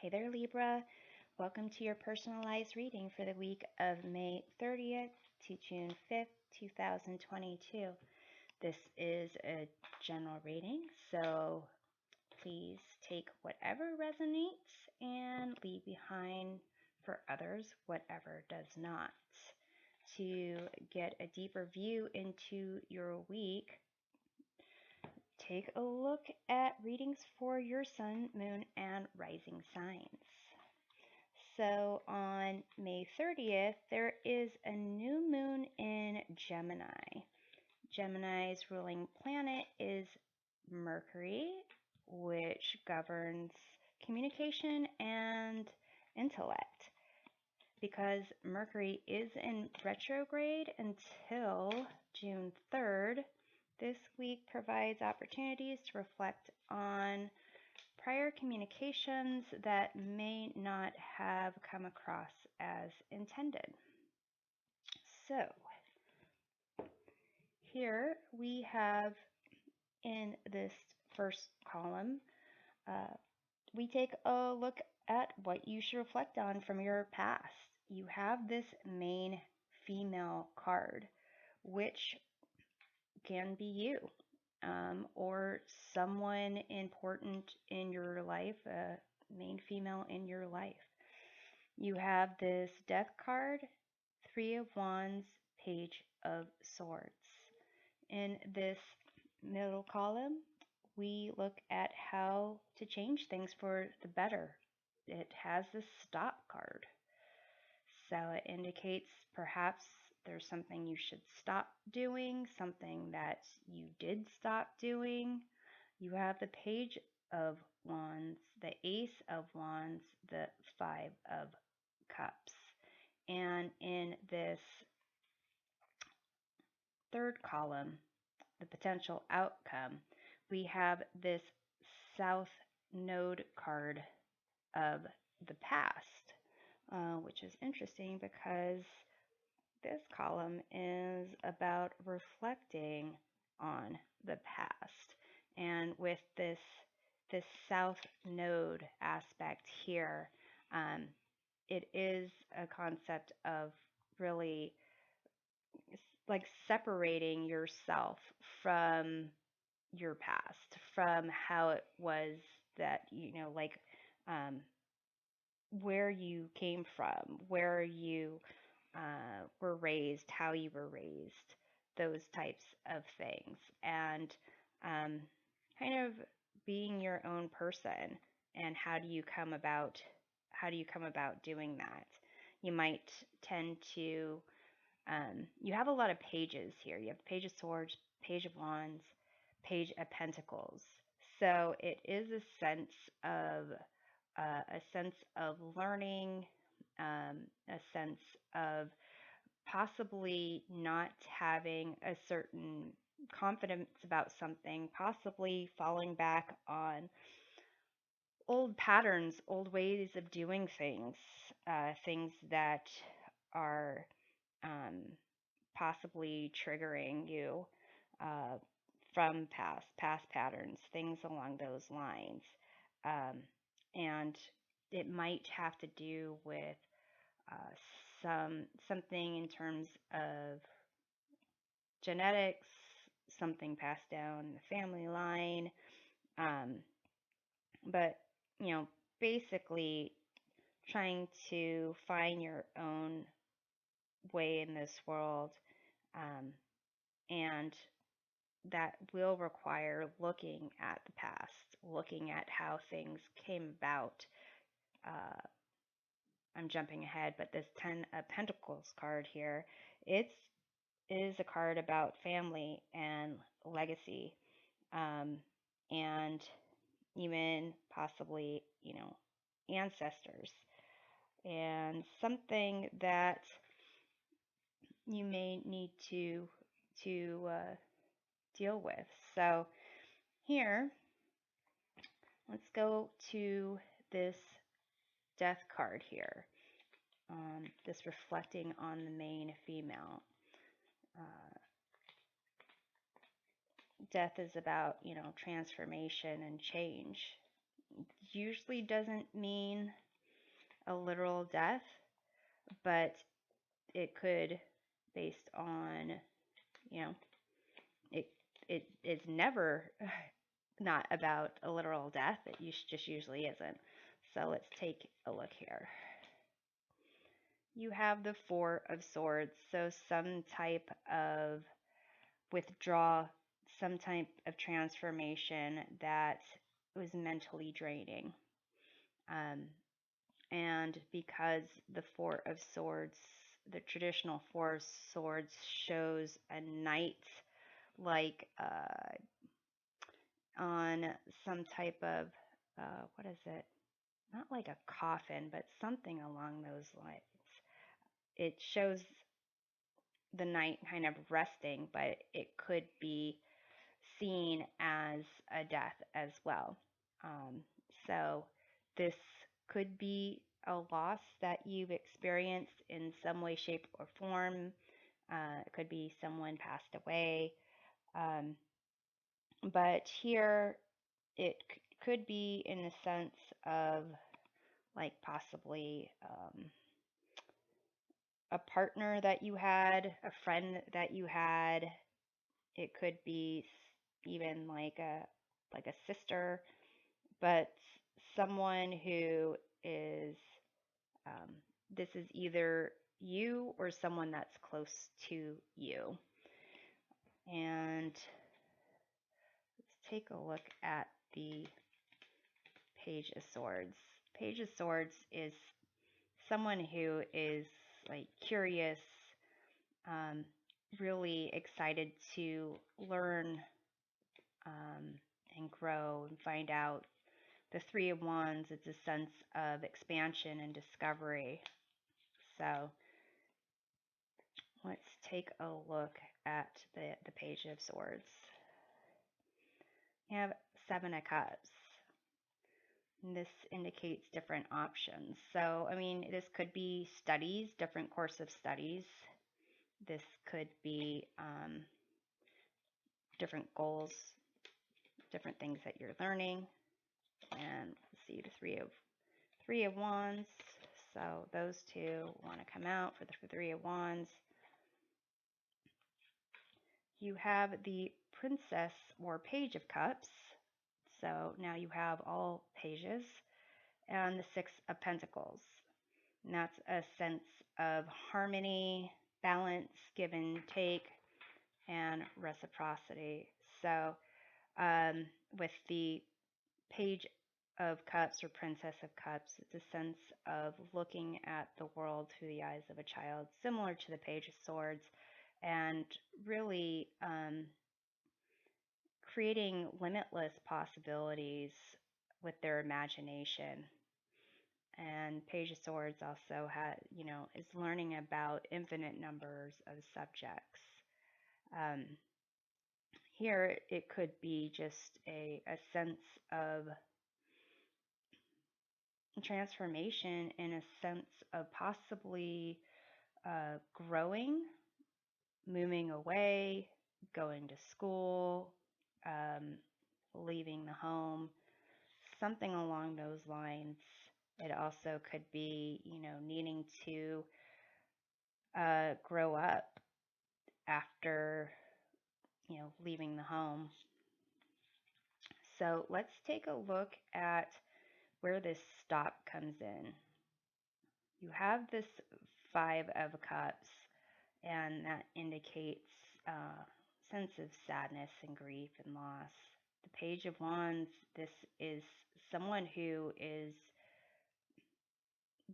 Hey there, Libra. Welcome to your personalized reading for the week of May 30th to June 5th, 2022. This is a general reading, so please take whatever resonates and leave behind for others whatever does not. To get a deeper view into your week, take a look at readings for your sun, moon, and rising signs. So on May 30th, there is a new moon in Gemini. Gemini's ruling planet is Mercury, which governs communication and intellect. Because Mercury is in retrograde until June 3rd, this week provides opportunities to reflect on prior communications that may not have come across as intended. So, here we have in this first column, we take a look at what you should reflect on from your past. You have this main female card, which can be you. Or someone important in your life, a main female in your life. You have this Death card, Three of Wands, Page of Swords. In this middle column, we look at how to change things for the better. It has the Stop card. So it indicates perhaps there's something you should stop doing, something that you did stop doing. You have the Page of Wands, the Ace of Wands, the Five of Cups. And in this third column, the potential outcome, we have this South Node card of the past, which is interesting because this column is about reflecting on the past. And with this South Node aspect here, it is a concept of really like separating yourself from your past, from how it was that, where you came from, where you were raised, how you were raised, those types of things, and kind of being your own person. And how do you come about doing that? You might tend to you have a lot of pages here. You have the Page of Swords, Page of Wands, Page of Pentacles. So it is a sense of learning, a sense of possibly not having a certain confidence about something, possibly falling back on old patterns, old ways of doing things, things that are possibly triggering you from past patterns, things along those lines. And it might have to do with something in terms of genetics, something passed down the family line. But, basically trying to find your own way in this world. And that will require looking at the past, looking at how things came about. I'm jumping ahead, but this 10 of Pentacles card here, it is a card about family and legacy, and even possibly, ancestors, and something that you may need to deal with. So here, let's go to this Death card here, this reflecting on the main female. Death is about, transformation and change. usually doesn't mean a literal death, but it could, based on, you know, it it is never not about a literal death. It just usually isn't. So let's take a look here. You have the Four of Swords, so some type of withdrawal, some type of transformation that was mentally draining. And because the Four of Swords, the traditional Four of Swords shows a knight like on some type of, what is it? Not like a coffin, but something along those lines. It shows the knight kind of resting, but it could be seen as a death as well. Um, so this could be a loss that you've experienced in some way, shape, or form. It could be someone passed away. Um, but here it could be in the sense of like possibly a partner that you had, a friend that you had. It could be even like a sister, but someone who is um, this is either you or someone that's close to you. And let's take a look at the Page of Swords. Page of Swords is someone who is like curious, um, really excited to learn and grow and find out. The Three of Wands, it's a sense of expansion and discovery. So let's take a look at the Page of Swords. You have Seven of Cups. And this indicates different options. So, I mean, this could be studies, different course of studies. This could be different goals, different things that you're learning. And let's see, the Three of Wands. So those two want to come out for the Three of Wands. You have the Princess or Page of Cups. So now you have all pages. And the Six of Pentacles. And that's a sense of harmony, balance, give and take, and reciprocity. So with the Page of Cups or Princess of Cups, it's a sense of looking at the world through the eyes of a child, similar to the Page of Swords, and really creating limitless possibilities with their imagination. And Page of Swords also is learning about infinite numbers of subjects. Here it could be just a sense of transformation, in a sense of possibly growing, moving away, going to school, leaving the home, something along those lines. It also could be, needing to grow up after, leaving the home. So let's take a look at where this stop comes in. You have this Five of Cups, and that indicates sense of sadness and grief and loss. The Page of Wands, this is someone who is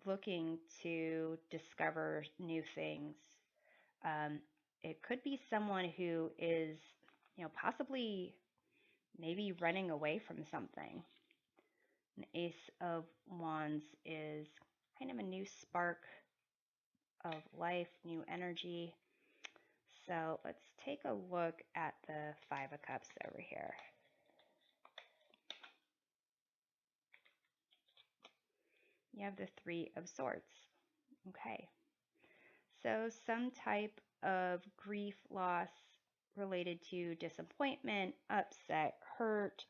looking to discover new things. It could be someone who is, possibly maybe running away from something. An Ace of Wands is kind of a new spark of life, new energy. So let's take a look at the Five of Cups over here. You have the Three of Swords. Okay. So some type of grief, loss related to disappointment, upset, hurt,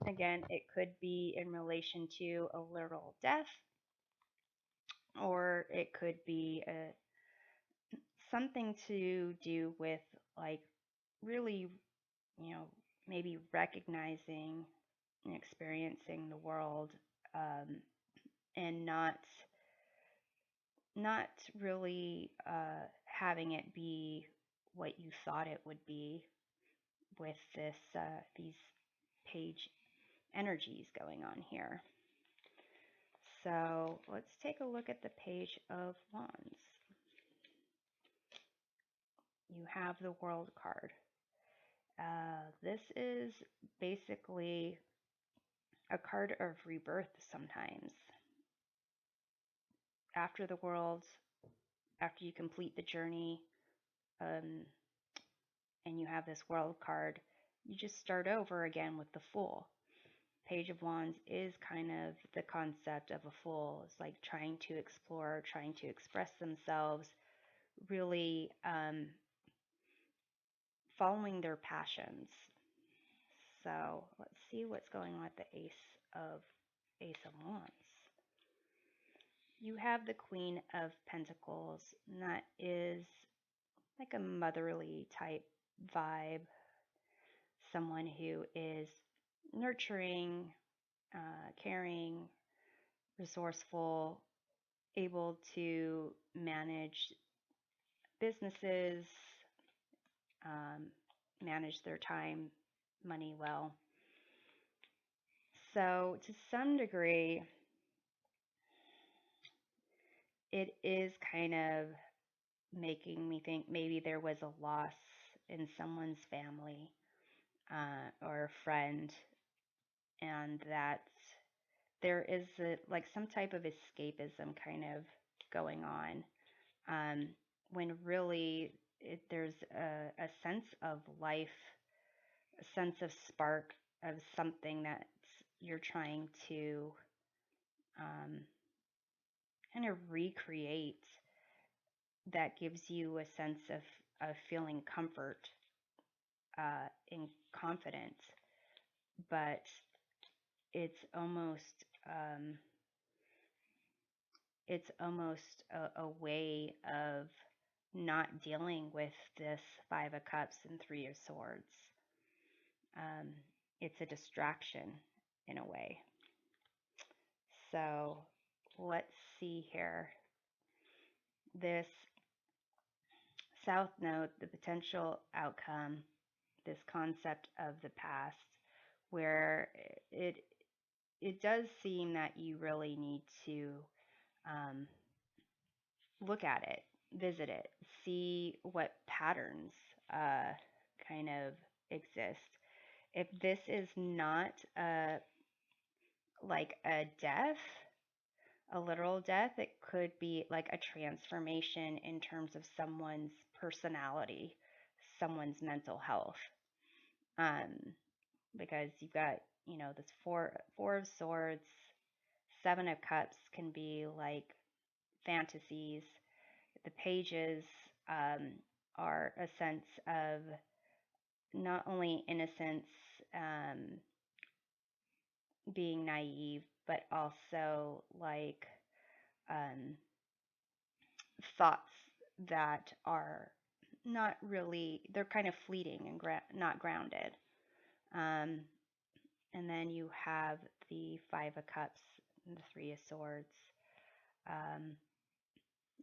Again, it could be in relation to a literal death, or it could be something to do with like really, you know, maybe recognizing and experiencing the world, and not really having it be what you thought it would be with these page energies going on here. So let's take a look at the Page of Wands. You have the World card. This is basically a card of rebirth sometimes. After the World, after you complete the journey, and you have this World card, you just start over again with the Fool. Page of Wands is kind of the concept of a fool. It's like trying to explore, trying to express themselves, really following their passions. So let's see what's going on with the Ace of Wands. You have the Queen of Pentacles, and that is like a motherly type vibe. Someone who is nurturing, caring, resourceful, able to manage businesses, manage their time, money well. So to some degree, it is kind of making me think maybe there was a loss in someone's family, or a friend, and that there is like some type of escapism kind of going on, when really there's a sense of life, a sense of spark of something that you're trying to kind of recreate, that gives you a sense of feeling comfort, and confidence, but it's almost a way of not dealing with this Five of Cups and Three of Swords. It's a distraction in a way. So let's see here. This South Node, the potential outcome, this concept of the past, where it does seem that you really need to look at it, visit it, see what patterns kind of exist. If this is not like a death, a literal death, it could be like a transformation in terms of someone's personality, someone's mental health. Because you've got, this four of Swords, Seven of Cups can be like fantasies. The pages are a sense of not only innocence, being naive, but also like thoughts that are not really, they're kind of fleeting and not grounded. And then you have the Five of Cups and the Three of Swords.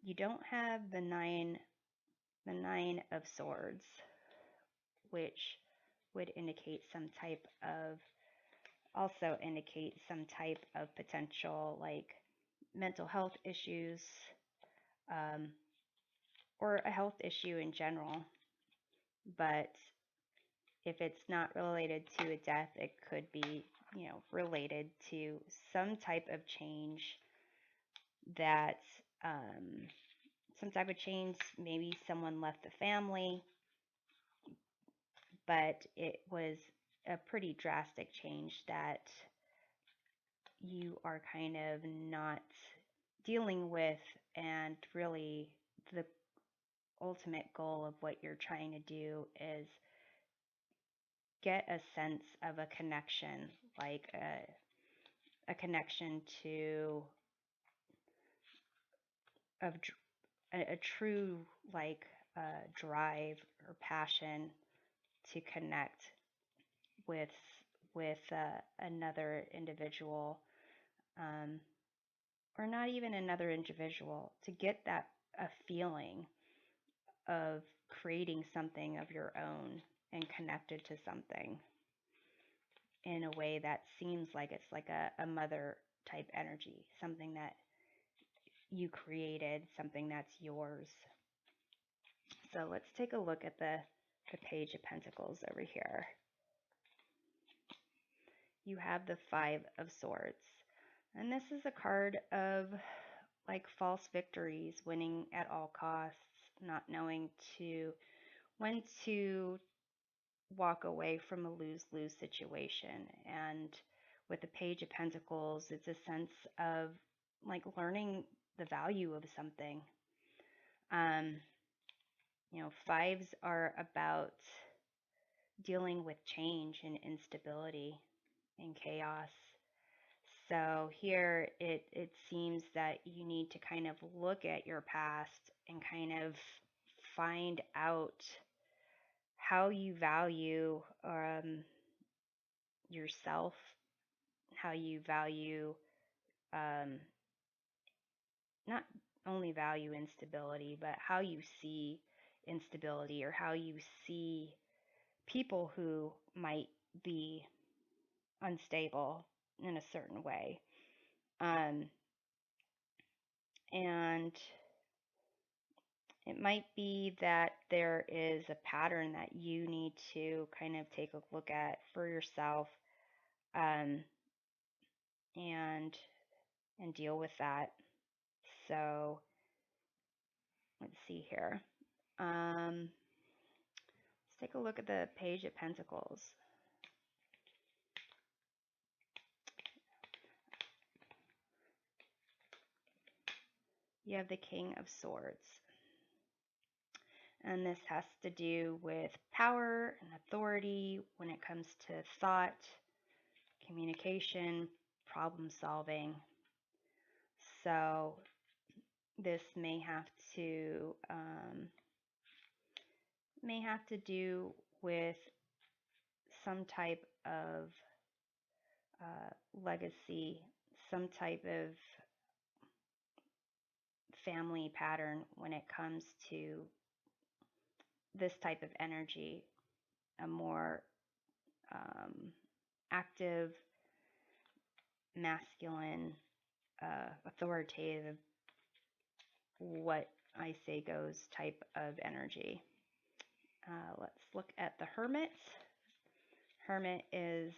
You don't have the Nine of Swords, which would indicate some type of potential like mental health issues, or a health issue in general. But if it's not related to a death, it could be, related to some type of change that, maybe someone left the family, but it was a pretty drastic change that you are kind of not dealing with, and really the ultimate goal of what you're trying to do is get a sense of a connection, like a connection to of a true like drive or passion to connect with another individual, um, or not even another individual, to get that a feeling of creating something of your own and connected to something in a way that seems like it's like a mother type energy, something that you created, something that's yours. So let's take a look at the Page of Pentacles over here. You have the Five of Swords. And this is a card of like false victories, winning at all costs, not knowing when to walk away from a lose-lose situation. And with the Page of Pentacles, it's a sense of like learning the value of something. Fives are about dealing with change and instability and chaos. So here it seems that you need to kind of look at your past and kind of find out how you value yourself, how you value not only value instability, but how you see instability, or how you see people who might be unstable in a certain way. And it might be that there is a pattern that you need to kind of take a look at for yourself, and deal with that. So let's see here. Let's take a look at the Page of Pentacles. You have the King of Swords. And this has to do with power and authority when it comes to thought, communication, problem solving. So this may have to do with some type of legacy, some type of family pattern when it comes to this type of energy, a more active, masculine, authoritative, what I say goes type of energy. Let's look at the Hermit. Hermit is,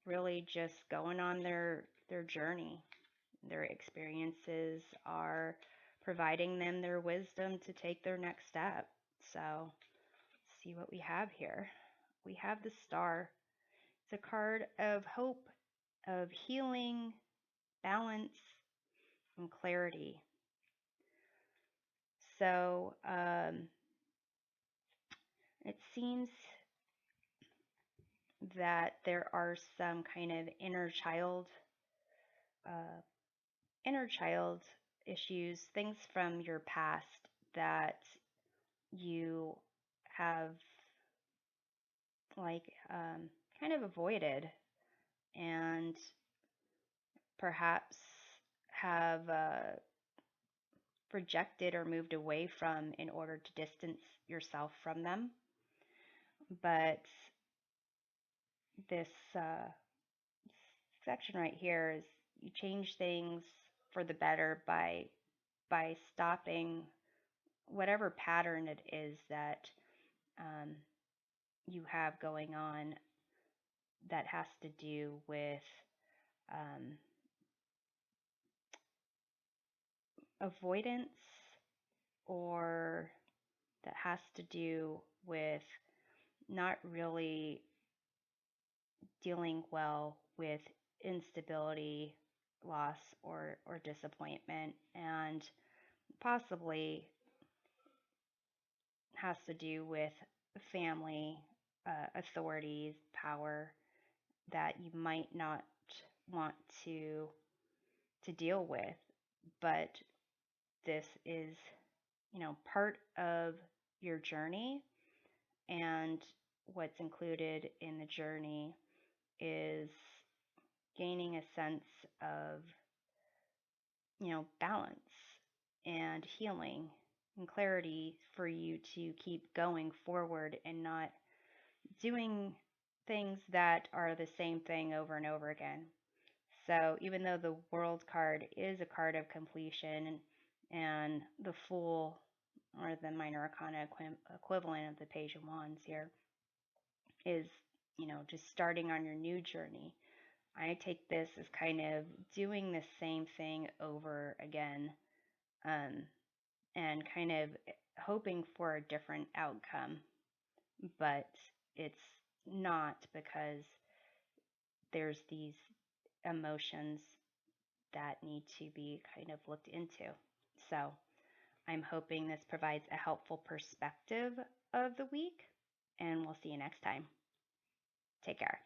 really just going on their journey. Their experiences are providing them their wisdom to take their next step. So let's see what we have here. We have the Star. It's a card of hope, of healing, balance, and clarity. So it seems that there are some kind of inner child issues, things from your past that you have like kind of avoided, and perhaps have rejected or moved away from in order to distance yourself from them. But this section right here is you change things for the better by stopping whatever pattern it is that you have going on that has to do with avoidance, or that has to do with not really dealing well with instability, loss, or disappointment, and possibly has to do with family, authorities, power, that you might not want to deal with, but this is, part of your journey, and what's included in the journey is gaining a sense of, balance and healing and clarity for you to keep going forward and not doing things that are the same thing over and over again. So even though the World card is a card of completion, and the Fool, or the Minor Arcana equivalent of the Page of Wands here, is, just starting on your new journey, I take this as kind of doing the same thing over again, and kind of hoping for a different outcome, but it's not, because there's these emotions that need to be kind of looked into. So I'm hoping this provides a helpful perspective of the week, and we'll see you next time. Take care.